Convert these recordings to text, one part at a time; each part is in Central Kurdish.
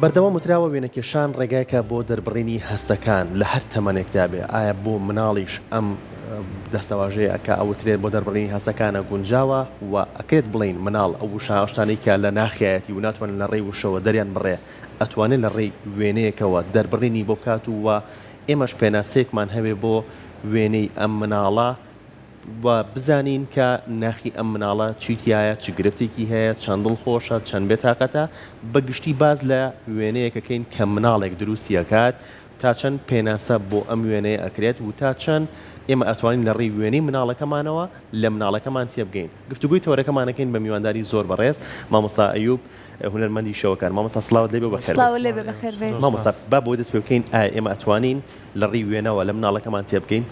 بەردەوام وتراوە وێنەکێشان ڕێگایکە بۆ دەربڕینی هەستەکان لە هەر تەمەنێکدا بێ ئایا بۆ مناڵیش ئەم دەستەواژەیە ئەکە ئەوترێت بۆ دەربڕینی هەستەکانە گونجاوە و ئەکرێت بڵین مناڵ ئەو شتانەی کە لە ناخایەتی و ناتوانن لە ڕێی وشەوە دەریان بڕێ ئەتوانێت لە ڕێی وێنەیەکەوە دەربڕینی بۆ بکات و ئێمەش پێناسەیەکمان هەبێ بۆ وێنەی ئەم مناڵە و بزانین کە ناخی ئەم مناڵە چیتیایە چ گرفتێکی هەیە چەند دڵخۆشە چەند بێتاقەتە بەگشتی باز لە وێنەیەکەکەین کە مناڵێک دروستیەکات تا چەند پێناسە بۆ ئەم وێنەیە ئەکرێت و تا چەند ئێمە ئەتوانین لە ڕێی وێنەی مناڵەکەمانەوە لە مناڵەکەمان تێبگەین گفتوگوی تەورەکەمانەکەین بە میوانداری زۆر بەڕێز مامۆستا ئەیوب هونەرمەندی شەوەکان مامۆستا سڵاوت لێبێ بەخێر مامۆستا با بۆ دەست پێ بکەین ئایا ئێمە ئەتوانین لە ڕێی وێنەوە لە مناڵەکەمان تێبگەین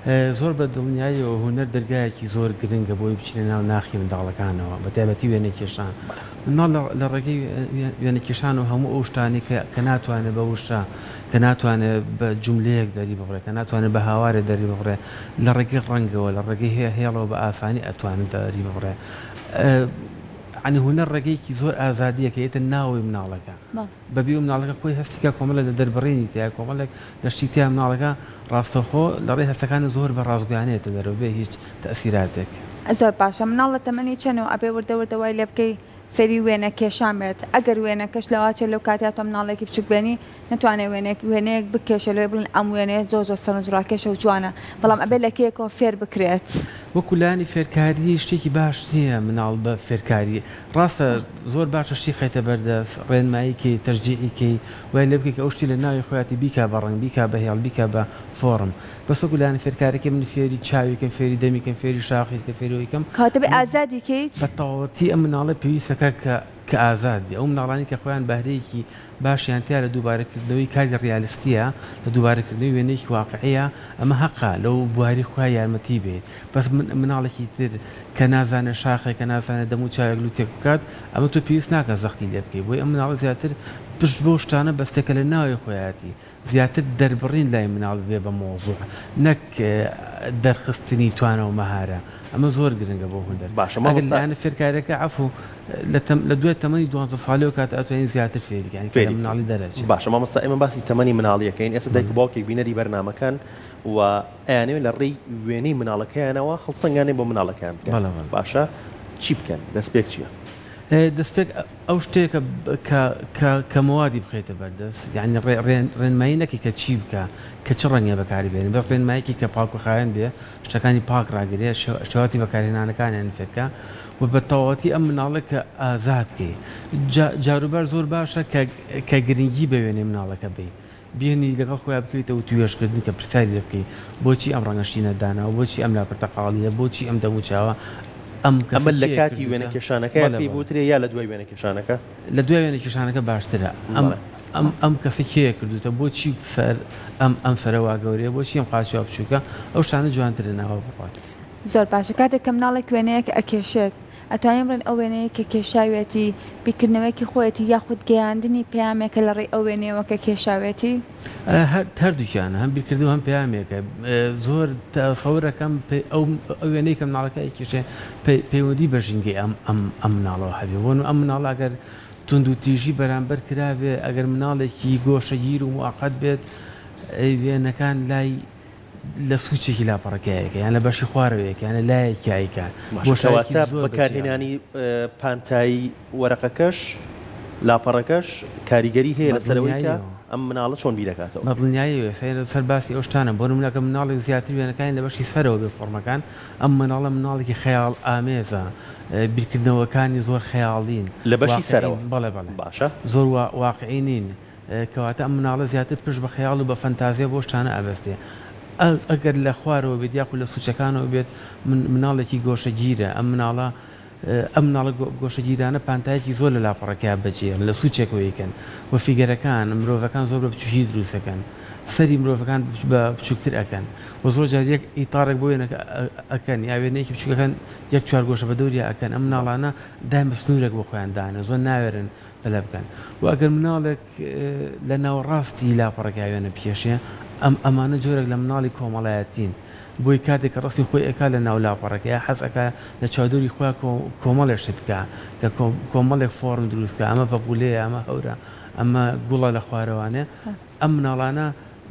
زۆر بە دڵنیاییەوە هونەر دەرگایەکی زۆر گرنگە بۆی بچینە ناو ناخی منداڵەکانەوە بە تایبەتی وێنەکێشان مناڵ لە ڕێگەی وێنەکێشان و هەموو ئەو شتانی کە ناتوانێت بە وشە کە ناتوانێت بە جوملەیەک دەری بڕێ کە ناتوانێت بە هاوارێ دەری بڕێ لە ڕێگەی ڕەنگەوە لە ڕێگەی هێڵەوە بە ئاسانی ئەتوانێت دەری بڕێ عنی هونەر ڕێگەیەکی زۆر ئازادیە کە ئێتە ناوی مناڵەکە بەبی و مناڵەکە خۆی هەستیکە کۆمەڵە لە دەربڕینی تیا کۆمەڵێک لە شتیتیا مناڵەکە ڕاستەخۆ لە ڕێی هەستەکان زۆر بە ڕازگویانێتە دەرەوە بێ هیچ تەسیراتێک زۆر باشە مناڵ لە تەمەنی چەنەوە ئەبێ وردەوردەوای لێ بکەی فێری وێنە کێشان بێت ئەگەر وێنەکەش لەواچێت لەو کاتیا تۆ مناڵێکی بچوک بێنی نتوانێت وێنەیەک بکێشە لێ بڵن ئەم وێنەیە زۆر سەرنجڕاکێشە و جوانە بەڵام ئەبێ لە کێکەوە فێر بکرێت وەکو لانی فێرکاری شتێکی باش نییە مناڵ بە فێرکاری ڕاستە زۆر باشە شتی خەیتە بەردەست ڕێنماییکەی تەشجیعیکەی وای لێ بکەی کە ئەو شتی لە ناوی خۆیاتی بیکا بە ڕەنگ بیکا بە هێڵ بیکا بە فۆرم بەس وەکو لانی فێرکارێکی من فێری چاویکەم فێری دەمیکەم فێری شاخیکە فێریەوەیکەم کاتە بێ ئازادی کەیت بە تەواوەتی ئەم مناڵە پێویستەکە کە ئازاد بێ ئەو مناڵانی کە خۆیان بەهرەیەکی باشیان تیا لە دووبارەکردنەوەی کاری ڕیالیستیە لە دووبارەکردنەوەی وێنەیەکی واقعەیە ئەمە حەقا لەو بواری خۆی یارمەتی بێت بەس مناڵێکی تر کە نازانێت شاخێک کە نازانێت دەم و چاوێک لوتێک بکات ئەمە تۆ پێویست ناکە زەختی لێ بکەیت بۆی ئەم مناڵە زیاتر پشت بۆ شتانە بەستێکە لە ناوی خۆیاتی زیاتر دەربڕین لای مناڵ بێ بە مۆزوع نەک دەرخستنی توانە و مەهارە ئەمە زۆر گرنگە بۆ هوندەر باشە ماگەلانە فێرکارەکە عفو لە دوای تەمەنی 12 ساڵەوە کات ئەتوانین زیاتر فێریگەانی فێری مناڵی دەرەچێت باشە مامۆستا ئێمە باسی تەمەنی مناڵیەکەین ئێستا دایک و باوکێک بینەری بەرنامەکان و ئەیانەوێت لە ڕێی وێنەی مناڵەکەیانەوە هەڵسەنگانێ بۆ مناڵەکان باشە چی بکەن دەستپێک چییە؟ دەستپێک ئەو شتێکە کە موادی بخێتە بەردەست یعنی ڕێنمایی نەکی کە چی بکە کە چ ڕەنگە بەکاری بێنین بەس ڕێنمایەکی کە پاک و خاوێن بێ شتەکانی پاک ڕاگرێ شێواتی بەکارهێنانەکانیان فێرکە و بە تەواوەتی ئەم مناڵە کە ئازادکەی جاروبەر زۆر باشە کە گرنگی بەوێنێ مناڵەکە بێ بێنی لەگەڵ خۆیان بکەیتەوە و توێشکردن کە پرسیاری لێ بکەیت بۆچی ئەم ڕەنگەشتی نەدانەوە بۆچی ئەم لا پرتەقاڵیە بۆچی ئەم دەموچاوە ئەمە لە کاتی وێنەکێشانەکە پێی بوترێ یا لە دوای وێنەکێشانەکە لە دوای وێنەکێشانەکە باشترە ئەم کەسی کێ کردوتە بۆچی سەر ئەم سەرەوا گەورەیە بۆچی ئەم قاچیا بچووکە ئەو شانە جوانترە ناوە بڕات زۆر باشە کاتێک کە مناڵێک وێنەیەک ئەکێشێت ئەتوانین بڵێن ئەو وێنەیە کە کێشاوێتی بیکردنەوەیکی خۆیەتی یاخود گەیاندنی پەیامێکە لە ڕێی ئەو وێنەیەوە کە کێشاوێتی هەردووکیانە هەم بیرکردو هەم پەیامێکە زۆر تەسەورەکەم ئەو وێنەی کە مناڵەکە کێشێ پەیوەندی بە ژینگەی ئەم مناڵەوە هەبێ بۆن ئەم مناڵ ئەگەر تونند و تیژی بەرامبەر کرابێ ئەگەر مناڵێکی گۆشەگیر و موقت بێت وێنەکان لای لە سوچێکی لاپەڕەکەیەکە یان لە بەشی خوارەوەیەک یانە لایەکیایکە بۆشەواتە بەکارهێنانی پانتایی وەرەقەکەش لاپەڕەکەش کاریگەری هەیە لەسەرەوەی کە ئەم مناڵە چۆن بیرەکاتەوە مەدڵنیاییەوە سەر باسی ئەو شتانە بۆ نمونەکە مناڵێک زیاتر وێنەکانی لە بەشی سەرەوە بێ فۆرمەکان ئەم مناڵە مناڵێکی خەیاڵ ئامێزە بیرکردنەوەکانی زۆر خەیاڵین لە بەشی سەرەوە بەڵێ باشە زۆر واقعی نین کەواتە ئەم مناڵە زیاتر پشت بە خەیاڵ و بە فەنتازیە بۆ شتانە ئەبەستێ ئەگەر لە خوارەوە بێت یاکو لە سوچەکانەوە بێت مناڵێکی گۆشەگیرە ئەم مناڵە گۆشەگیرانە پانتایەکی زۆر لە لاپەڕەکە بەجێن لە سوچێکەوەیکەن و فیگەرەکان مرۆڤەکان زۆر بە بچوکی دروستەکەن سەری مرۆڤەکان بە بچووکتر ئەەکەن و زۆر جار یەک ئیتارێک بۆ وێنەکە ئەەکەن یا وێنەیەکی بچووکەکەن یەک چوار گۆشە بە دەوریە ئەەکەن ئەم مناڵانە دایم سنوورێک بۆ خۆیان دانە زۆر ناوێرن بەلە بکەن و ئەگەر مناڵێک لە ناوەڕاستی لاپەڕەکە وێنە پێشێ ئەمانە جۆرێک لە مناڵی کۆمەڵایەتین بۆی کاتێک کە ڕسمی خۆی ئەکا لە ناولاپەڕەکە یا حەزەکە لە چادوری خۆیان کۆمەڵێشت بکە کە کۆمەڵێک فۆرم دروستکە ئەمە بەقولەیە ئەمە هەورە ئەمە گوڵە لە خوارەوانێ ئەم مناڵانە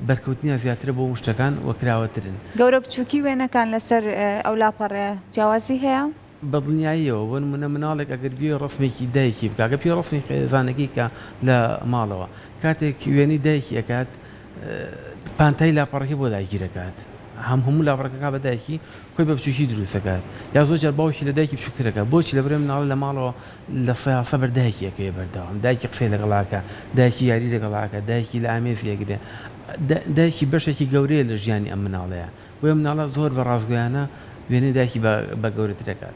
بەرکەوتنیان زیاترە بۆ شتەکان وەکراوەترن. گەورە بچووکی وێنەکان لەسەر ئەو لاپەڕێ جیاوازی هەیە؟ بەدڵنیاییەوە بۆ نمونە مناڵێک ئەگەر بێ ڕسمێکی دایکی بکە پێ ڕسمی خێزانەکەی کە لە ماڵەوە کاتێک وێنی دایکی ئەکات پانتای لاپەڕەکەی بۆ دایکی دەکات هەموو لاپەڕەکە بە دایکی خۆی بە بچووکی دروستەکات یا زۆر جار باوکی لە دایکی بچووکترەکە بۆچی لە برێ مناڵ لە ماڵەوە لە سەیاسە بەر دایکیەکەی بەردەوام دایکی قسەی لەگەڵاکە دایکی یاری لەگەڵاکە دایکی لە ئامێزیەگرێ دایکی بەشێکی گەورەیە لە ژیانی ئەم مناڵەیە بۆیە مناڵە زۆر بە ڕازگویانە وێنەی دایکی بە گەورەترەکات.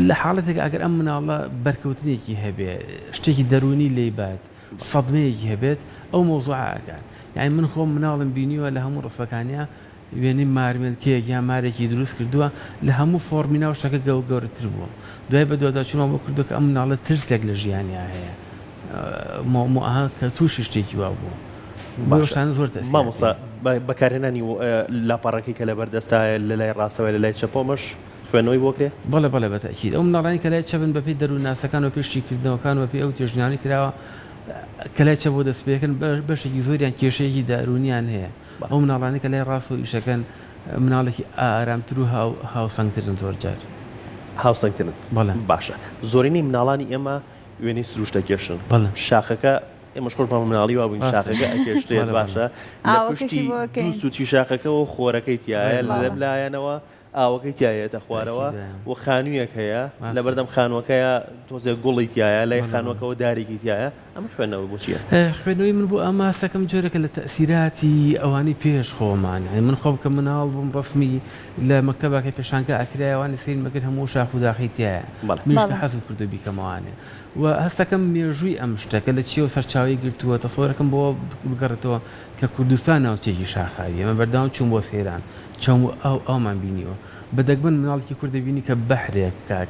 لە حاڵەتێک ئەگەر ئەم مناڵە بەرکەوتنێکی هەبێ شتێکی دەرونی لێبات سەدمەیەکی هەبێت ئەو مۆزوعەکان یعنی من خۆم مناڵم بینیوە لە هەموو ڕسمەکانیە وێنی مارمێلکەیەک یان مارێکی دروست کردووە لە هەموو فۆرمی ناو شتەکە گەورەتر بووە دوای بە دووەدا چوونەوە بۆ کردو کە ئەم مناڵە ترسێک لە ژیانیا هەیە کە تووشی شتێکی وا بوو باشان زۆر مامۆستا بەکارهێنانی لاپەڕەکەی کە لە بەردەستایە لە لای ڕاستەوە لە لای چەپۆمەش خوێنەوەی بۆکرێ بەڵێ بەتەکید ئەو مناڵانی کە لای چەبن بەپی دەرووناسەکان و پێشتی کردنەوەکان وەپی ئەو تێژنیانی کراوە کە لای چە بۆ دەست پێکەن بەشێکی زۆریان کێشەیەکی دارونیان هەیە ئەو مناڵانی کە لای ڕاست و ئیشەکەن مناڵێکی ئارامتر و هاوسەنگترن زۆر جار هاوسەنگترن باشە زۆرینەی مناڵانی ئێمە وێنەی سروشتە کێشن شاخەکە ئێمەش خۆشمان مناڵی وا بووین شاخەکە ئەکێشتێت باشە لە پشتی دوو سوچی شاخەکەەوە خۆرەکەی تایە لە لایەنەوە ئاوەکەی تایەتە خوارەوە و خانوویەک هەیە لە بەردەم خانوەکەیە تۆزێ گوڵی تایە لای خانوەکەەوە دارێکی تایە ئەمە خوێنەوە بۆ چییە؟ خوێنەوەی من بۆ ئەمە سەکەم جۆرەکە لە تەسیراتی ئەوانی پێش خۆمان من خۆم کە مناڵ بووم ڕسمی لە مەکتەبەکە پێشانکە ئەکرایەوانی سین مەگر هەموو شاخ و داخی تایە منیش کە حەزم کردو بیکەمەوانێ و هەستەکەم مێژووی ئەم شتەکە لە چیەوە سەرچاوی گرتووە تەسەوەرەکەم بۆ بگەڕێتەوە کە کوردستان ناوچێکی شاخاوی ئەمە بەردەوام چوون بۆ سێران چەم ئەومان بینیوە بەدەگمن مناڵی کورد دەبینی کە بەحرێک بکە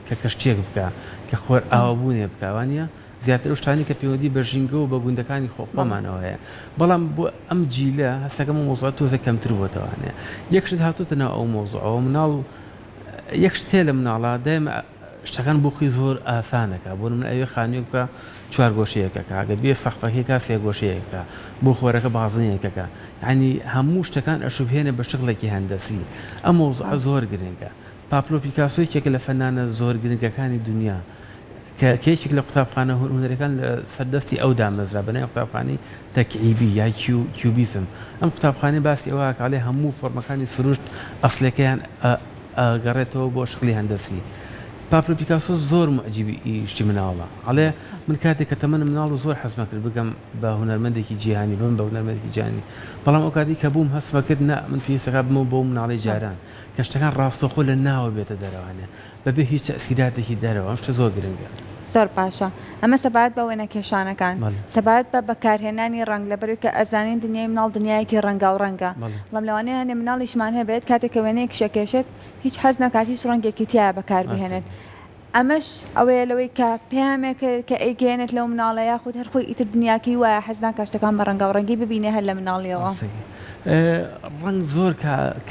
کە کەشتێک بکە کە خۆر ئاوابوونێ بکوانە زیاتر شتانی کە پەیوەندی بە ژینگە و بە گوندەکانی خۆمانەوە هەیە بەڵام بۆ ئەم جیلە هەستەکەم مۆزوع تۆزە کەمتر بۆتەوانێ یەکشت هاتوتە ناو ئەو مۆزوعەوە مناڵ یەک شتێ لە مناڵە دایمە شتەکان بۆخی زۆر ئاسانەکە بۆ من ئەوێ خانووی بکە چوار گۆشەیەکەکە ئەگە بێ سەقفەکەیکە سێ گۆشەیەکە بۆ خۆرەکە بازنەیەکەکە ینی هەموو شتەکان ئەشوبهێنە بە شکڵێکی هەندەسی ئەم مۆزوع زۆر گرنگە پابلۆ پیکاسۆیەکێک لە فەنانە زۆر گرنگەکانی دنیا کە کێکێک لە قوتابخانە هونەرەکان لە سەردەستی ئەو دامەزرا بەنای قوتابخانەی تەکعیبی یا کیوبیزم ئەم قوتابخانەی باسی ئەوە کاڵێ هەموو فۆرمەکانی سروشت ئەسلەکەیان گەڕێتەوە بۆ شکلی هەندەسی پابلۆ پیکاسۆ زۆر معجیبی شتی مناڵە ئەڵێ من کاتێک کە تەمەنم مناڵ و زۆر حەزمە کرد بگەم بە هونەرمەندێکی جیهانی بم بە هونەرمەندێکی جیهانی بەڵام ئەو کاتی کە بووم هەستمە کرد من پێویستەکە بمەوە بۆ مناڵی جاران کە شتەکان ڕاستەخۆ لە ناوە بێتە دەرەوانێ بەبێ هیچ تەسیراتێکی دەرەوە ئەم شتە زۆر گرنگە زۆر باشە ئەمە سەبارەت بە وێنە کێشانەکان سەبارەت بە بەکارهێنانی ڕنگ لەبەرەوەی کە ئەزانین دنیای مناڵ دنیایەکی ڕەنگا و ڕەنگە بەڵام لەوانەیە هەندێک مناڵیشمان هەبێت کاتێک کە وێنەیەکی شەکێشێت هیچ حەز نەکات هیچ ڕەنگێکی تایە بەکار بهێنێت ئەمەش ئەوەیە لەوەی کە پامێکە کە ئەیگەێنێت لەو مناڵە یاخود هەر خۆی ئیتر دنیاکی وایە حەز ناکات شتەکان بە ڕەنگا و ڕەنگی ببینێ هەر لە مناڵیەوە ڕنگ زۆر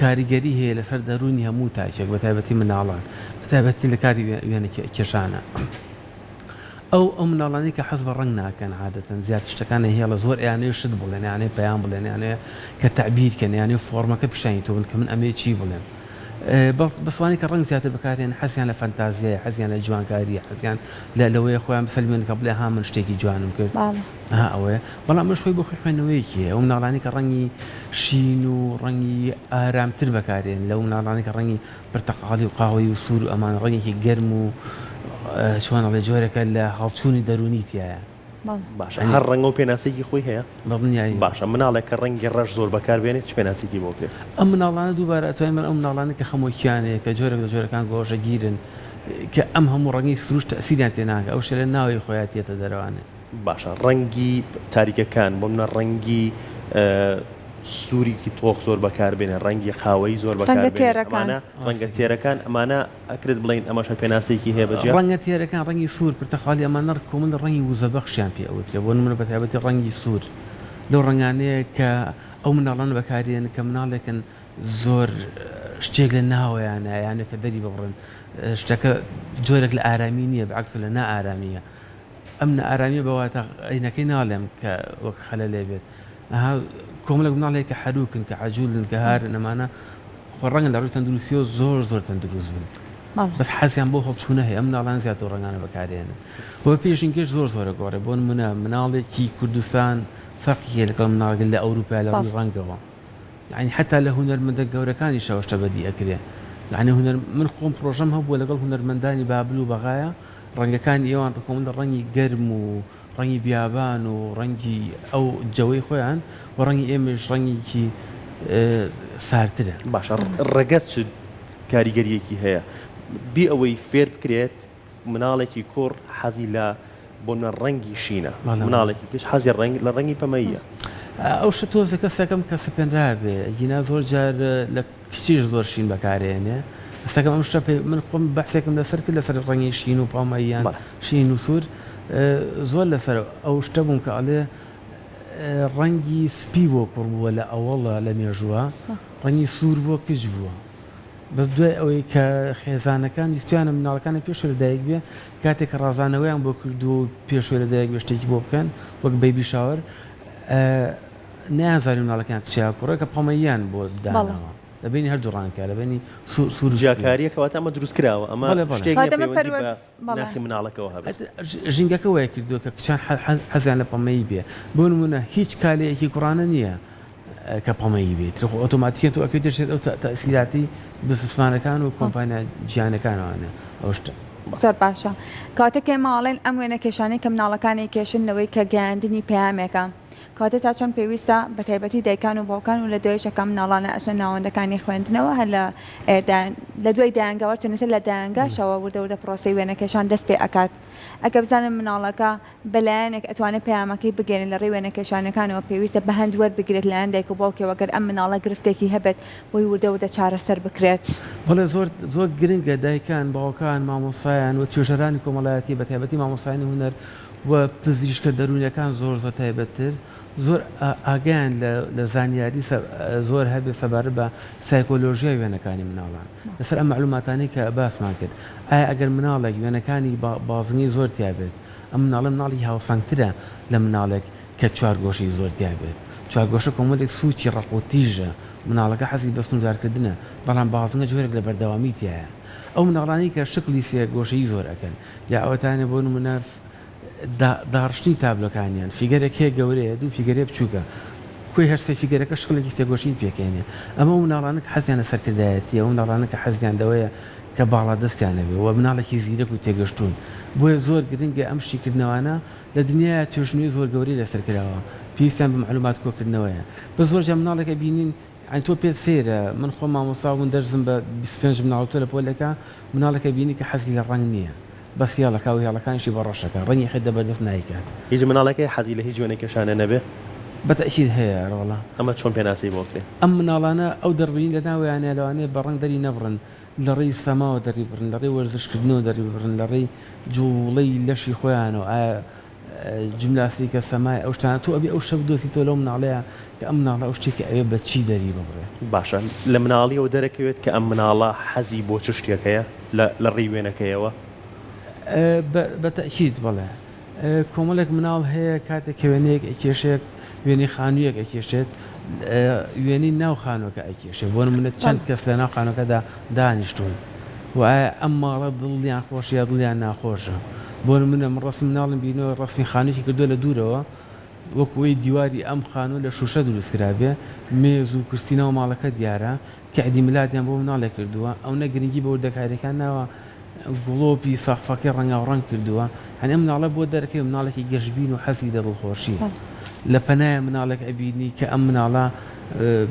کاریگەری هەیە لەسەر دەرونی هەموو تاکێک بە تایبەتی مناڵان بە تایبەتی لە کاری وێنە کێشانە ئەو مناڵانی کە حەز بە ڕنگ ناکەن عادەتەن زیات شتەکانە هێڵە زۆر یانێ شت بڵێن یانێ پەیام بڵێن یانێ کە تعبیرکەن یانێ فۆرمەکە پیشانی تۆ بن کە من ئەمێ چی بڵێن بەسوانی کە ڕنگ زیاتر بەکارێن حەزیان لە فەنتازیە حەزیان لە جوانکاریە حەزیان لەوەیە خۆیان بسەلمێن کە بڵێ ها من شتێکی جوانم کرد ئەوەیە بەڵام مش خۆی بۆ خۆی خوێندنەوەیەکیە ئەو مناڵانی کە ڕەنگی شین و ڕەنگی ئارامتر بەکارێن لەو مناڵانی کە ڕەنگی پرتەقاڵی و قاوەی و سوور و ئەمان ڕەنگێکی گەرم و چۆنەڵێ جۆرەکە لە هەڵچوونی دەرونی تایە باشە هەر ڕەنگە و پێناسێکی خۆی هەیە بەڵنیایی باشە مناڵێک کە ڕەنگی ڕەش زۆر بەکاربێنێت چ پێناسێکی بۆ کرد ئەم مناڵانە دووبارە ئەتوانین من ئەو مناڵانی کە خەمۆکیانەیە کە جۆرێک لە جۆرەکان گۆژە گیرن کە ئەم هەموو ڕەنگی سروشت تەسیریان تێناکە ئەو شێ لە ناوی خۆیاتێتە دەرەوانێ باشە ڕەنگی تاریکەکان بۆ منە ڕەنگی سووریکی تۆخ زۆر بەکاربێنە ڕەنگی قاوەی زۆر بەکاربێنە ڕەنگە تێرەکان ئەمانە ئەکرێت بڵین ئەمەشە پێناسێکی هەیە بەجێ ڕەنگە تێرەکان ڕەنگی سوور پرتەخاڵی ئەمانە کۆمەڵ ڕەنگی وزەبەخشیان پێ ئەوترێ بۆ نمونە بە تایبەتی ڕەنگی سوور لەو ڕنگانەیە کە ئەو مناڵان بەکارێن کە مناڵێکن زۆر شتێک لە ناوەیانە یانە کە دەری ببڕن شتەکە جۆرێک لە ئارامی نییە بەعکس لە نائارامیە ئەم نائارامیە بەواتە عینەکەی ناڵێم کە وەک خەلە لێ بێت کۆمەڵێک مناڵێک کە حەروکن کە عەجوولن کە هار نەمانە خۆ ڕەنگە لە ڕووی تەندروستیەوە زۆر تەندروست بن بەس حەزیان بۆ هەڵچوونە هەیە ئەم مناڵان زیاتر ڕەنگانە بەکارێنن بۆ پێشینکەش زۆرە گۆڕێ بۆ نمونە مناڵێکی کوردستان فەرقیە لەگەڵ مناڵێک لە ئەوروپا لە ڕووی ڕەنگەوە يعني حتى لە هونەرمەندە گەورەکانی شەوەشتە بەدی ئەکرێ يعني هونەر من خۆم پرۆژەم هەبووە لەگەڵ هونەرمەندانی بابل و بەغایە ڕەنگەکانی ئێوان ڕکۆم لە ڕەنگی گەرم و ڕەنگی بیابان و ڕەنگی ئەو جەوەی خۆیان و ڕەنگی ئێمەش ڕەنگێکی سارترە باشە ڕەگەت چ کاریگەریەکی هەیە بی ئەوەی فێر بکرێت مناڵێکی کوڕ حەزی لە بۆ ڕەنگی شینە مناڵێکی کەش حەزی لە ڕەنگی پەمەیە ئەو شە تۆزە کەسەکەم کە سپێنرابێ گینا زۆر جار لە کچیش زۆر شین بەکارێنێ ئەسەکەم ئەم شتە من خۆم بەحسێکم لەسەر کرد لەسەر ڕەنگی شین و پاڵمەییان شین و سوور زۆر لەسەر ئەو شتە بووم کە ئەڵێ ڕەنگی سپی بۆ کوڕ بووە لە ئەوەڵە لە مێژووە ڕەنگی سوور بۆ کچ بووە بەس دوای ئەوەی کە خێزانەکان ویستیانە مناڵەکانە پێشوە لەدایک بێ کاتێک کە ڕازانەوەیان بۆ کردو و پێشوە لەدایک بێ شتێکی بۆ بکەن وەک بەیبی شاور نازانانی مناڵەکان کچیا کوڕە کە پەمەییان بۆ دانەوە لەبینی هەردوو ڕانکە لەبینی سوور جیاکاریەکەواتە ئەمە دروست کراوە ئەمە شتێک ناخی مناڵەکەەوە هەبێت ژینگەکە وایە کردووە کە کچان حەزیان لە پەمەیی بێ بۆ نمونە هیچ کالەیەکی کوڕانە نییە کە پەمەیی بێت ئۆتۆماتیکێت و ئەکوێ دەشێت ئەو تەسیراتی بزنسمانەکان و کۆمپانیا گیانەکانەوەیە ئەو شتە زۆر باشە کاتێکێ ماڵێن ئەم وێنە کێشانەی کە مناڵەکانی کێشنەوەی کە گەیاندنی پەیامێکە کاتێ تا چۆن پێویستە بە تایبەتی دایکان و باوکان و لە دوایشەکە مناڵانە ئەژنە ناوەندەکانی خوێندنەوە هەر لە دوای دایانگەوە چنەسەر لە دایانگاشەوە وردەوردە پرۆسی وێنەکێشان دەست پێ ئەکات ئەگە بزانن مناڵەکە بەلایەنێک ئەتوانێت پەیامەکەی بگەێنن لە ڕێی وێنەکێشانەکانەوە پێویستە بە هەندوەر بگرێت لەلایەن دایک و باوکەوە گەر ئەم مناڵە گرفتێکی هەبێت بۆی وردەوردە چارەسەر بکرێت بەڵێ زۆر گرنگە دایکان باوکان مامۆسایان و توێژەرانی کۆمەڵایەتی بە تایبەتی مامۆسایانی هونەر و پزیشکە دەرونیەکان زۆر تایبەتتر زۆر ئاگیان لە زانیاری زۆر هەبێ سەبارەت بە سایکۆلۆژیای وێنەکانی مناڵان لەسەر ئەم معلوماتانەی کە باسمان کرد ئایا ئەگەر مناڵێک وێنەکانی بازنگی زۆر تیابێت ئەم مناڵی هاوسەنگترە لە مناڵێک کە چوارگۆشی زۆر تیابێت چوارگۆشە کۆمەڵێک سوچی ڕەقوتیژە مناڵەکە حەزی بە سنوردارکردنە بەڵام بازنگە جۆرێک لە بەردەوامی تایە ئەو مناڵانی کە شکلی سێ گۆشەی زۆر ئەکەن یا ئەوەتانە بۆ نمونە داڕشتنی تابلەکانیان فیگەرێک هەیە گەورەیە دوو فیگەرێ بچووکە کوی هەر سێ فیگەرەکە شکلێکی تێگۆشی پێکەێنێ ئەمە مناڵانە کە حەزیانە سەرکردایەتیە ئەو مناڵانە کە حەزیان دەوەیە کە باڵا دەستیانەوێ و مناڵێکی زیرەک و تێگەشتون بۆیە زۆر گرنگە ئەم شتیکردنەوەانە لە دنیای توێژنووی زۆر گەورەی لەسەرکراوە پێویستیان بە معلومات کۆکردنەوەیە بە زۆرجار مناڵێکە بینین تۆ پێت سێرە من خۆ مامۆستاون دەرزم بە 25 مناڵتۆ لە پۆلەکە مناڵەکە بینی کە حەزی لە ڕەنگ نییە بەس یاڵەکە و هێڵەکانشی بە ڕەشەکە ڕەنگی خێت دەبەردەست نایکات هیچ مناڵەکەی حەزی لە هیچ جوێنێکەشانە نەبێ بەتەئکید هەیە ڕۆڵە ئەمە چۆن پێناسی بۆ کرێ ئەم مناڵانە ئەو دەربین لە ناویانە لەوانەیە بە ڕەنگ دەری نەبڕن لە ڕێی سەماوە دەری بڕن لە ڕێی وەرزشکردنەوە دەری بڕن لە ڕێی جوڵەی لەشی خۆیانەوە ئایا جملاسیکە سەمای ئەو شتانە تۆ ئەبێ ئەو شەو دۆزی تۆ لەو مناڵەیە کە ئەم مناڵە ئەو شتێکی ئەوێ بە چی دەری ببڕێ باشە لە مناڵیەوە دەرەکەوێت کە ئەم مناڵە حەزی بۆ چ شتێکەیە لە ڕێی وێنەکەیەوە بەتەئکید بەڵێ کۆمەڵێک مناڵ هەیە کاتێک وێنەیەک ئەکێشێت وێنی خانوویەک ئەکێشێت وێنی ناو خانۆکە ئەکێشێت بۆ نمونە چەند کەس لە ناو خانۆکەدا دانیشتون و ئایا ئەم ماڵە دڵیان خۆشیە دڵیان ناخۆشە بۆ نمونە من ڕسمی مناڵم بینەوە ڕسمی خانوویەکی کردووە لە دوورەوە وەکوەی دیواری ئەم خانوو لە شوشە دروستکرابێ مێز و کورسینەوە ماڵەکە دیارە کە عیدی میلادیان بۆ مناڵێک کردووە ئەو نەگرنگی بە وردەکاریەکان ناوە گڵۆپی ساقفەکەی ڕەنگاوڕەنگ کردووە هەنێ مناڵە بۆ دەرەکەی مناڵێکی گەشتبین و حەزی لە دڵخۆشی لە پەنایە مناڵێک ئەبینی کە ئەم مناڵە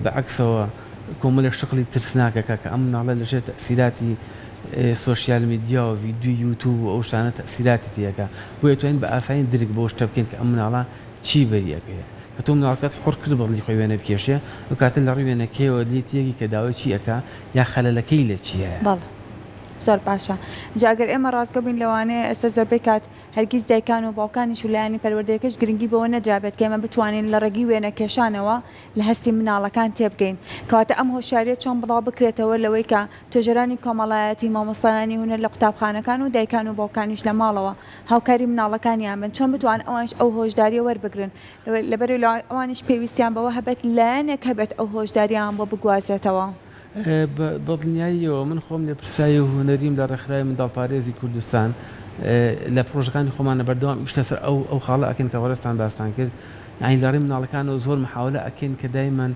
بەعکسەوە کۆمەڵێک شقلی ترسناکەکە کە ئەم مناڵە لەژێر تەسیراتی سۆشیال میدیا و ڤیدیۆ یوتیوب و ئەو شتانە تەسیراتی تیەکە بۆیە توانین بە ئاسانی درک بۆ شتە بکەین کە ئەم مناڵە چی بەریەکەیە کە تۆ مناڵەکەت حڕ کرد بەڵی خۆی وێنە بکێشێ و کاتە لە ڕووی وێنەکەیەوە لێتیەکی کە داوای چی ئەکا یا خەلەلەکەی لە چیە زۆر باشە جاگەر ئێمە ڕاستگە بین لەوانەیە ئێستا زۆربەی کات هەرگیز دایکان و باوکانیش و لایانی پەروەردەیەکەش گرنگی بەوە نەدرابێت کە ئێمە بتوانین لە ڕێگی وێنە کێشانەوە لە هەستی مناڵەکان تێبگەین کەواتە ئەم هۆشیاریە چۆن بڵاو بکرێتەوە لەوەی کە توێژەرانی کۆمەڵایەتی مامۆستایانی هونەر لە قوتابخانەکان و دایکان و باوکانیش لە ماڵەوە هاوکاری مناڵەکانیان بن چۆن بتوان ئەوانش ئەو هۆشداریە وەربگرن لەبەرەوەی ئەوانیش پێویستیان بەوە هەبێت لایەنێک هەبێت ئەو هۆشداریان بۆ بگوازێتەوە. بەدڵنیاییەوە من خۆم لێ پرسایی و هوەریم لە ڕێکخراوی منداڵپارێزی کوردستان لە پرۆژەکانی خۆمانە بەردەوام ئیش لەسەر ئەو خاڵە ئەکەن کە وەرەستان باستان کرد یعنی لەڕێی مناڵەکانەوە زۆر محاولە ئەکەن کە دایمەن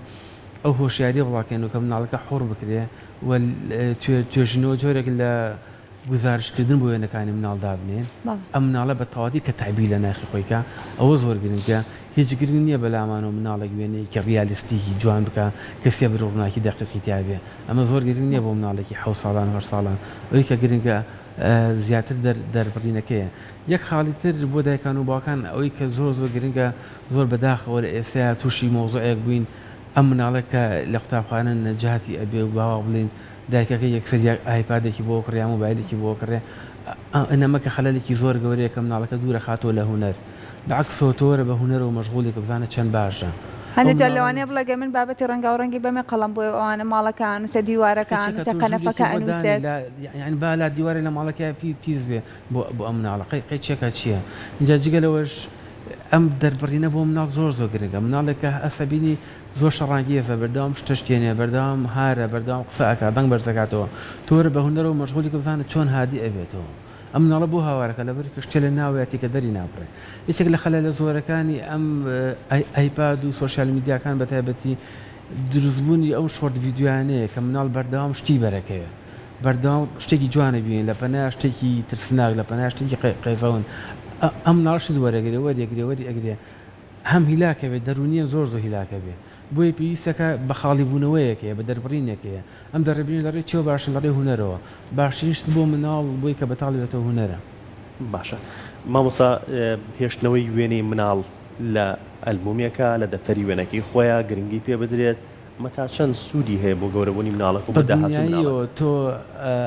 ئەو هۆشیاریە بڵاکەن و کە مناڵەکە حۆڕ بکرێ و توێژینەوە جۆرێک لە گزارشکردن بۆ وێنەکانی مناڵدا بنێن ئەم مناڵە بە تەواوی کە تعبیر لە ناخی خۆیکە ئەوە زۆر گرنگە هیچ گرنگ نییە بەلامانەوە مناڵێک وێنەیە کە ڕیالیستیکی جوان بکە کەسێ بڕۆناکی دەقیقی تیاابێ ئەمە زۆر گرنگ نییە بۆ مناڵێکی 7 ساڵان 8 ساڵان ئەوی کە گرنگە زیاتر دەربڕینەکەیە یەک خاڵی تر بۆ دایکان و باوکان ئەوەی کە زۆر گرنگە زۆر بەداخەوە لە ئێستا تووشی مۆزوعێک بووین ئەم مناڵێکە لە قوتابخانە نەجاتی ئەبێ و باوا بڵین دایکەکە یەکسەر ئایپادێکی بۆ کڕیا مۆبایلێکی بۆ کڕێ ئەنەمە کە خەلەلێکی زۆر گەورەیە کە مناڵەکە دوورە خاتۆ لە هونەر بەعکسەوە تۆرە بە هونەر و مەشغوڵی کە بزانە چەند باشە هەندێک لەوانەیە بڵێگە من بابەتی ڕەنگە و ڕەنگی بەمێ قەڵەم بۆ ئەوانە ماڵەکان وسە دیوارەکان وسە قەنەفەکە ئەنووسێت یعنی با لا دیوارە لە ماڵەکە پیس بێ بۆ ئەم مناڵە قەیچێکە چییە اینجا جگەلەوەش ئەم دەربڕینە بۆ مناڵ زۆر گرنگە مناڵێکە ئەسەبینی زۆر شەڕانگیەسە بەردەوام شتەشتێنێ بەردەوام هارە بەردەوام قسەکە دەنگ بەرزەکاتەوە تۆرە بە هونەرەوە مەشغوڵی کە بزانە چۆن هادی ئەبێتەوە ئەم مناڵە بۆ هاوارەکە لەبەر کە شتێ لە ناوەتی کە دەری ناپڕێ یەکێک لە خەلە لە زۆرەکانی ئەم ئایپاد و سۆشیال میدیاکان بە تایبەتی دروستبوونی ئەو شۆرت ڤیدیویانەیە کە مناڵ بەردەوام شتی بەرەکەوێ بەردەوام شتێکی جوانە بوین لە پەنا شتێکی ترسناک لە پەنا شتێکی قەیزەون ئەم ناڵشت وەرەگرێ وەریەگرێ هەم هیلاکەوێت دەرونیە زۆر هیلاکە بێ بۆیە پێویستەکە بە خاڵی بوونەوەیەکەیە بە دەربڕینێکەیە ئەم دەڕێبین لەڕێ چێوە باشن لەڕێ هونەرەوە باشترینشت بۆ مناڵ بۆی کە بەتاڵێتەوە هونەرە باشە مامۆستا هێشتنەوەی وێنەی مناڵ لە ئەلبومێکە لە دەفتەری وێنەکەی خۆیان گرنگی پێ بدرێت مەتا چەند سوودی هەیە بۆ گەورەبوونی مناڵەکە و بەداهاتوو تۆ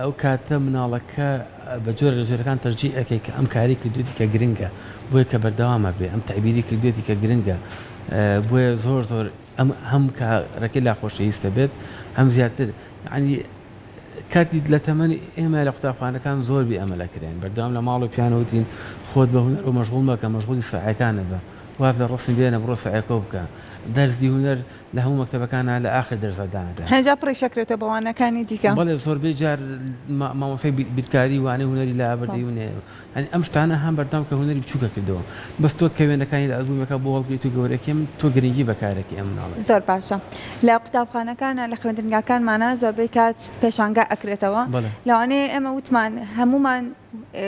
ئەو کاتە مناڵەکە بە جۆرە لە جۆرەکان تەرجیح ئەەکەی کە ئەم کاری کردوێتی کە گرنگە بۆیە کە بەردەوامە بێ ئەم تعبیری کردوێتی کە گرنگە بۆیە زۆر هەم کارەکەی لا خۆشەویستە بێت هەم زیاتر ینی کاتی لە تەمەنی ئێمە لە قوتابخانەکان زۆر بی ئەمەلەکرێن بەردەوام لە ماڵ و پیانەوتین خۆت بە هونەر و مەشغوڵ مەکە مەشغوڵی سەعیەکانە بە واز لە ڕۆستی بێنە بڕۆ سەعیەکە بکە دەرزی هونەر لە هەموو مەکتەبەکانە لە ئاخر دەرزەدانەدا هەنجا پڕیشەکرێتە بەوانەکانی دیکە بەڵێ زۆربەی جار مامۆسای بیرکاری وانەی هونەری لە ئابەردەیونێ ئەم شتانە هەم بەردەوام کە هونەری بچووکە کردەوە بەس تۆ کە وێنەکانی لە ئەلبومەکە بۆ هەڵگریت و گەورەکەم تۆ گرنگی بەکارێکی ئەم مناڵە زۆر باشە لە قوتابخانەکانە لە خوێندنگاکانمانە زۆربەی کات پێشانگا ئەکرێتەوە لەوانەیە ئێمە وتمان هەمومان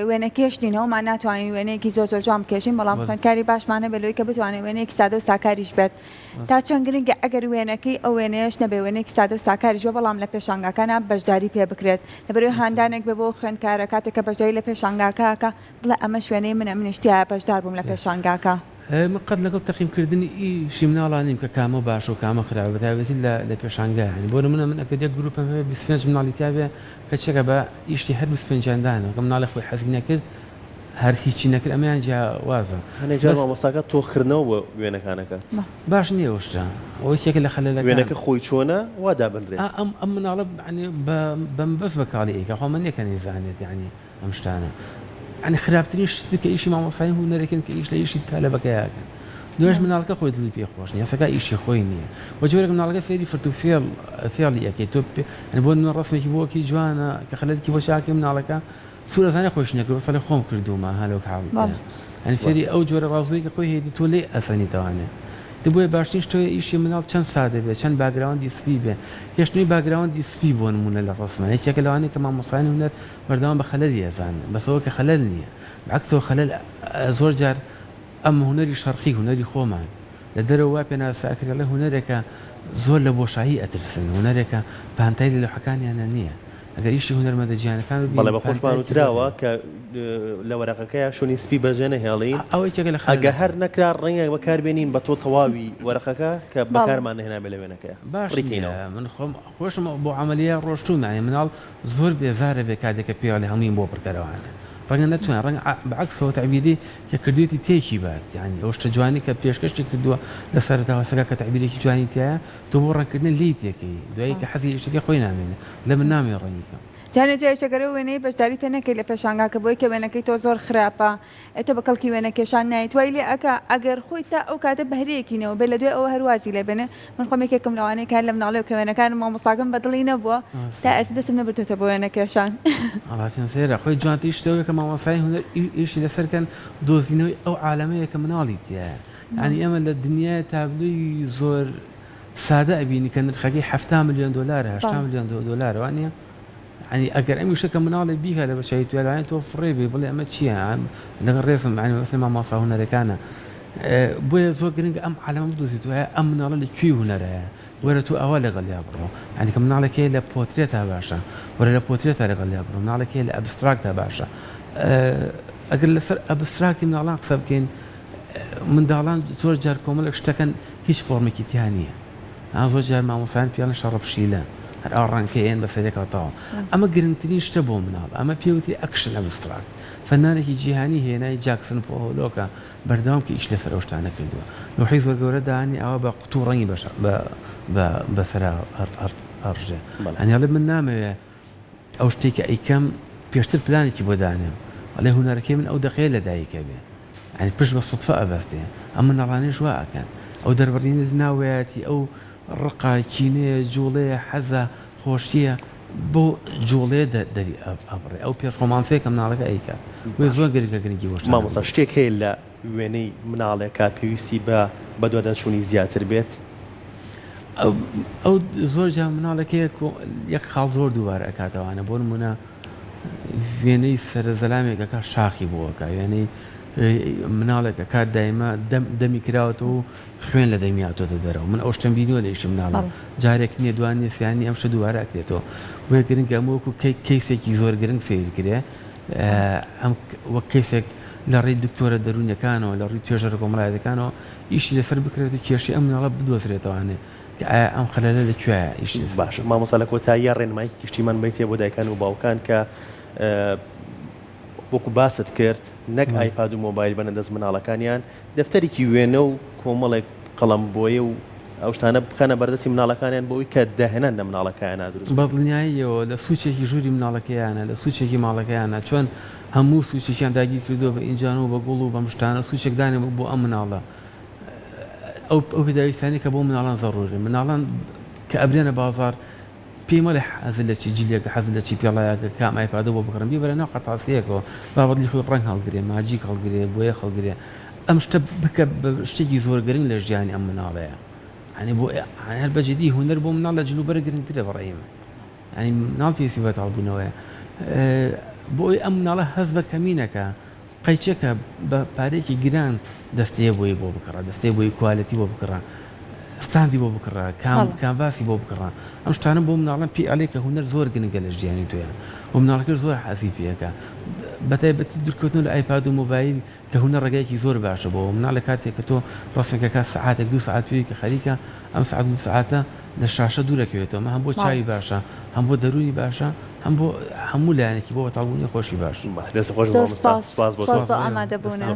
وێنەکێش نینەوەمان ناتوانین وێنەیەکی زۆر جوان بکێشین بەڵام خوێندکاری باشمانە بەلەوەی کە بتوانێت وێنەیەکی سادە و ساکاریش بێت تا چەند گرنگە ئەگەر وێنەکەی ئەو وێنەیەش نەبێ وێنەیەکی سادە و ساکاریش بێ بەڵام لە پێشانگاکانە بەشداری پێ بکرێت لەبەرەوەی هاندانێک بێ بۆ خوێندکارە کاتێک کە بەشداری لە پێشانگاکەکە بڵێ ئەمە شوێنەی منە منیشتیایە بەشدار بووم لە پێشانگاکە من قەت لەگەڵ تەقییمکردنی ئیشی مناڵانیم کە کامە باش و کامە خراوە بەتابەتی لە پێشانگایانی بۆ منە من ئەکە یەک گروپم هەیە 25 مناڵیتیابێ کە چێکە بە ئیشتی هەر 25دانە کە مناڵی خۆی حەزی نەکرد هەر هیچی نەکرد ئەمیان جیاوازە هەنێجار مامۆستاکە تۆخردنەوە بۆ وێنەکانەکەات باش نییە وشتا ئەوە یەکێک لە خەلەلەکان وێنەکە خۆی چۆنە وا دابنرێت ئەم مناڵە بەم بەس بەکاڵی ئەیکە خۆ من یەکە نێزانێت یعنی ئەم شتانە ینی خراپترین شتی کە ئیشی مامۆستای هونەرێکن کە ئیش لە ئیشی تالەبەکەیەکەن دوێژ مناڵەکە خۆی دڵی پێخۆش نیە یاسەکە ئیشی خۆی نییە وە جۆرێک مناڵەکە فێری فرت و فێڵی ئەەکەی تۆ بۆ من ڕستێکی بۆکی جوانە کە خەلەتێکی بۆ چاکی مناڵەکە سوورەزانە خۆش نەکرد فەڵی خۆم کردومە هەلۆک حاڵ ئەنی فێری ئەو جۆرە ڕازبووی کە خۆی هێدی تۆ لێ ئەسەنیتەوانێ دەبووە باشترین شتۆی ئیشی مناڵ چەند سادە بێت چەند باگراوندی سپی بێ هێشتنی باگراوندی سپی بۆ نمونە لە ڕسمە یەکێکە لەوانەیە کە مامۆستایانی هونەر بەردەوام بە خەلەلی ئەزانن بەسەوە کە خەلەل نییە بەعکسەوە خەلەل زۆر جار ئەم هونەری شەرقی هونەری خۆمان لە دەرەوە پێناساکرێت لە هونەرێکە زۆر لە بۆشایی ئەترسن هونەرێکە پانتای لە لەوحەکانیانە نییە ئەگەر ئیشی هونەرمەندە جیهانەکان بەڵێ بە خۆشمان وتراوە کە لە وەرەقەکەیە شوونی سپی بەجێ نەهێڵین ئەوەی کێگە لە ئەگە هەر نەکرا ڕەنگە بەکاربێنین بە تۆ تەواوی وەرەقەکە کە بەکارمان نهێنابێ لە وێنەکەیە باش من خۆشم بۆ عملیە ڕۆشتوم یعنی مناڵ زۆر بێزارە بێ کاتێکە پێڵی هەمووی بۆ پڕکەرەوانە ڕەنگە نەتوانێت ڕەنگە بەعکسەوە تعبیری کە کردوێتی تێکی بات یعنی ئەو شتە جوانی کە پێشکەشتی کردووە لە سەرتاوەسەکە کە تعبیرێکی جوانی تایە تۆ بۆ ڕەنکردن لی تێکەی دوایی کە حەزی شتێکی خۆی نامێنێ لە من نامێ ڕەنگیکە جانە جایشەگەرە وێنەی بەشداری پێ نەکەی لە پێشانگاکە بۆی کە وێنەکەی تۆ زۆر خراپە ئێتە بە کەڵکی وێنە کێشان نایت وای لێ ئەکە ئەگەر خۆی تا ئەو کاتە بەهرەیەکینەوە بێ لە دوێ ئەوە هەروازی لێ بێنێ من خۆم یەکێکم لەوانەیە کار لە مناڵێ کە وێنەکان مامۆساگەم بەدڵی نەبووە تا ئەسی دەسم نەبردێتە بۆ وێنە کێشان ئەڵاتیان سێرە خۆی جوانتی شتەوەی کە مامۆسای هونەر ئیشی لەسەرکەن دۆزینەوەی ئەو عالەمەیە کە مناڵی تایە یعنی ئەمە لە دنیای تابلوی زۆر سادە ئەبینی کە نرخەکەی 7 ملیۆن دلار 8 ملیۆن دلار وانە يعني ئەگەر ئەم شتەکە مناڵی بیکە لە بەشایی توێلایەن تۆ فڕێبی بڵێ ئەمە چییە لەگەڵ ڕێزم عنی وەسڵ مامۆستا هونەرەکانە بۆیە زۆر گرنگە ئەم عالەمە بدۆزیت وایە ئەم مناڵە لە کوێی هونەرەیە وەرە تو ئەوە لەگەڵیا بڕۆ ینی کە مناڵێکی لە پۆترێتە باشە وەرە لە پۆترێتە لەگەڵیا بڕۆ مناڵێکی لە ئەبستراکتە باشە ئەگەر لەسەر ئەبستراکتی مناڵان قسە بکەین منداڵان زۆر جار کۆمەڵێک شتەکەن هیچ فۆرمێکی تیان نییە زۆر جار مامۆسایان پێیان شەڕە پشیلە هەر ئەو ڕەنکەیەن بەسەرێکەوەتەوە ئەمە گرنگترین شتە بۆ مناڵ ئەمە پێوتری ئەکشن ئەبستراکت فەنانێکی جیهانی هێنای جاکسن پۆهۆلۆکە بەردەوام کە ئیش لەسەر ئەو شتانە کردووە لۆحەی زۆر گەورە داهانی ئەوە بە قوتوو ڕەنگی بەسەر ئەڕژێ هەنیاڵێ من نامەوێ ئەو شتێکی ئەیکەم پێشتر پلانێکی بۆ دانێم ئەڵێ هونەرەکەی من ئەو دەقەیە لە دایکە بێ ینی پشت بە سوتفە ئەبەستێ ئەم مناڵانەی وا ئەکەن ئەو دەربڕینت ناوەیەتی ئەو ڕقا کینەیە جوڵەیە حەزە خۆشیە بۆ جوڵێ دەری ئەبڕێ ئەو پێرفۆمانسەیە کە مناڵەکە ئەیکات وێ زۆر گەرگە گرنگی بۆ مامۆستا شتێک هەیە لە وێنەی مناڵێکە پێویستی بە دوادەنشوونی زیاتر بێت ئەو زۆر جا مناڵەکەی یەک خاڵ زۆر دووبارە ئەکاتەوانە بۆ نمونە وێنەی سەرزەلامێکەکە شاخی بۆەکە وێنەی مناڵێکە کات دایمە دەمی کراوەتەوە و خوێن لە دەمیاتۆتە دەرەوە من ئەو شتم بینیوە لە ئیشی مناڵە جارێک نییە دوان سیانی ئەم شە دووارە ئەکرێتەوە بۆیە گرنگە ئەمەوەکو کەیسێکی زۆر گرنگ سیرکرێ ئەم وەک کەیسێک لە ڕێی دکتۆرە دەرونیەکانەوە لە ڕووی توێژەرە کۆمەڵایەتەکانەوە ئیشی لەسەر بکرێت و کێشی ئەم مناڵە بدۆزرێتەوەوانێ کە ئایا ئەم خەلەلە لەکوێیە ئیشی باش مامۆستا لە کۆتاییە ڕێنمای گشتیمان بیتێ بۆ دایکان و باوکان کە وەکو باست کرد نەک ئایپاد و مۆبایل بەنەدەست مناڵەکانیان دەفتەرێکی وێنە و کۆمەڵێک قەڵەم بۆیە و ئەو شتانە بخەنە بەردەستی مناڵەکانیان بۆی کە دەهێنان لە مناڵەکانە دروست بەدڵنیاییەوە لە سوچێکی ژووری مناڵەکەیانە لە سوچێکی ماڵەکەیانە چۆن هەموو سوچێکیان داگیر کردو بە ئینجان و بە گوڵ و بە مشتانە سوچێکدانێ بۆ ئەم مناڵە ئەو پێداویستانی کە بۆ مناڵان زەڕوری مناڵان کە ئەبرێنە بازار پێی مەڵێ حەزت لە چی جیلێکە حەزت لە چی پێڵایەکە کام ئایپادە بۆ بکڕم بیبەرە ناو قەتاسیەکەوە بابەتی خۆی ڕەنگ هەڵگرێ ماجیک هەڵگرێ بۆیە هەڵگرێ ئەم شتە بکە بە شتێکی زۆر گرنگ لە ژیانی ئەم مناڵەیە ینی بۆ هەر بەجددی هونەر بۆ مناڵ لە جلوبەرە گرنگترە بەڕێمە ینی ناو پێویستی بە تاڵبوونەوەیە بۆی ئەم مناڵە هەز بە کەمینەکە قەیچێکە بە پارێکی گران دەستەیە بۆی بۆ بکڕە دەستەیە بۆی کوالەتی بۆ بکڕە ستاندی بۆ بکڕە کامڤاسی بۆ بکڕە ئەم شتانە بۆ مناڵان پێی ئەڵێ کە هونەر زۆر گرنگە لە ژیانی تویە و مناڵەکە زۆر حەزی پێەکە بەتایبەتی دوورکەوتن لە ئایپاد و مۆبایل کە هونەر ڕێگایەکی زۆر باشە بۆ مناڵە کاتێک کە تۆ ڕستێکەکە سەعاتێک 2 ساعت پێوی کە خەریکە ئەم ساعت 2 ساعتە لە شاشە دوورەکەوێتەوە مە هەم بۆ چاوی باشە هەم بۆ دەرونی باشە هەم بۆ هەموو لایەنێکی بۆ تاڵبوونی خۆشی باش سپاس بۆ ئامادەبوونە